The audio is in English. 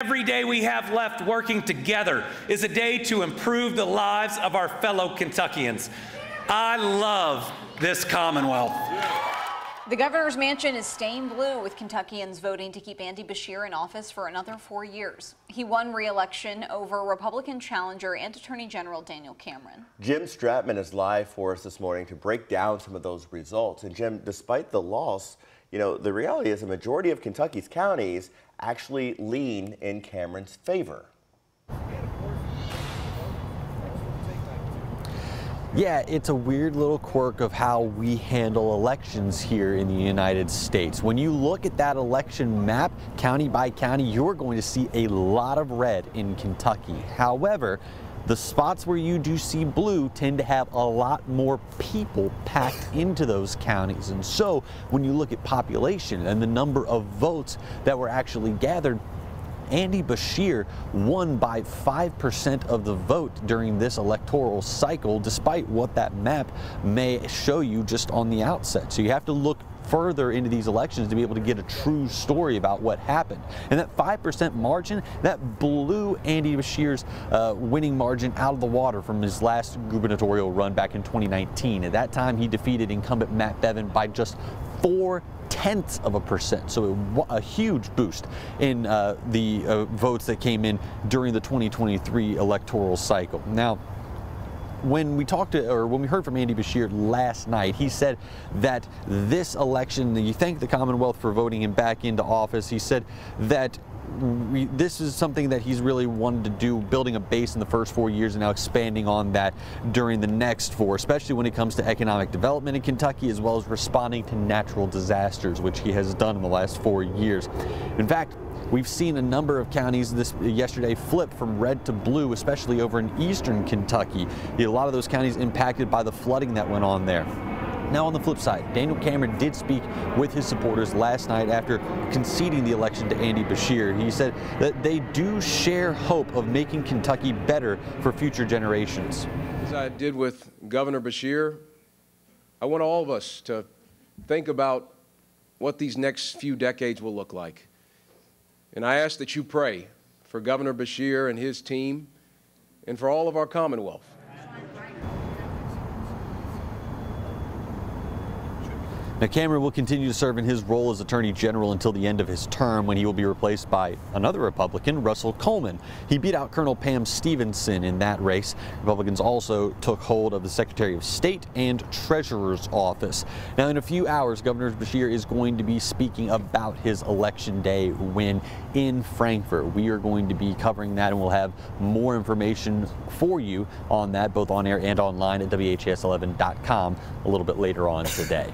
Every day we have left working together is a day to improve the lives of our fellow Kentuckians. I love this Commonwealth. The governor's mansion is stained blue, with Kentuckians voting to keep Andy Beshear in office for another 4 years. He won re-election over Republican challenger and Attorney General Daniel Cameron. Jim Stratman is live for us this morning to break down some of those results. And Jim, despite the loss, the reality is a majority of Kentucky's counties actually lean in Cameron's favor. Yeah, it's a weird little quirk of how we handle elections here in the United States. When you look at that election map, county by county, you're going to see a lot of red in Kentucky. However, the spots where you do see blue tend to have a lot more people packed into those counties. And so when you look at population and the number of votes that were actually gathered, Andy Beshear won by 5% of the vote during this electoral cycle, despite what that map may show you just on the outset. So you have to look further into these elections to be able to get a true story about what happened. And that 5% margin, that blew Andy Beshear's winning margin out of the water from his last gubernatorial run back in 2019. At that time, he defeated incumbent Matt Bevin by just 0.4%. So a huge boost in the votes that came in during the 2023 electoral cycle. Now, when we heard from Andy Beshear last night, he said that this election, you thank the Commonwealth for voting him back into office. He said that this is something that he's really wanted to do, building a base in the first 4 years and now expanding on that during the next 4, especially when it comes to economic development in Kentucky, as well as responding to natural disasters, which he has done in the last 4 years. In fact, we've seen a number of counties yesterday flip from red to blue, especially over in eastern Kentucky. A lot of those counties impacted by the flooding that went on there. Now, on the flip side, Daniel Cameron did speak with his supporters last night after conceding the election to Andy Beshear. He said that they do share hope of making Kentucky better for future generations. As I did with Governor Beshear, I want all of us to think about what these next few decades will look like. And I ask that you pray for Governor Beshear and his team and for all of our Commonwealth. Now, Cameron will continue to serve in his role as Attorney General until the end of his term, when he will be replaced by another Republican, Russell Coleman. He beat out Colonel Pam Stevenson in that race. Republicans also took hold of the Secretary of State and Treasurer's office. Now, in a few hours, Governor Beshear is going to be speaking about his Election Day win in Frankfort. We are going to be covering that, and we'll have more information for you on that, both on air and online at WHAS11.com a little bit later on today.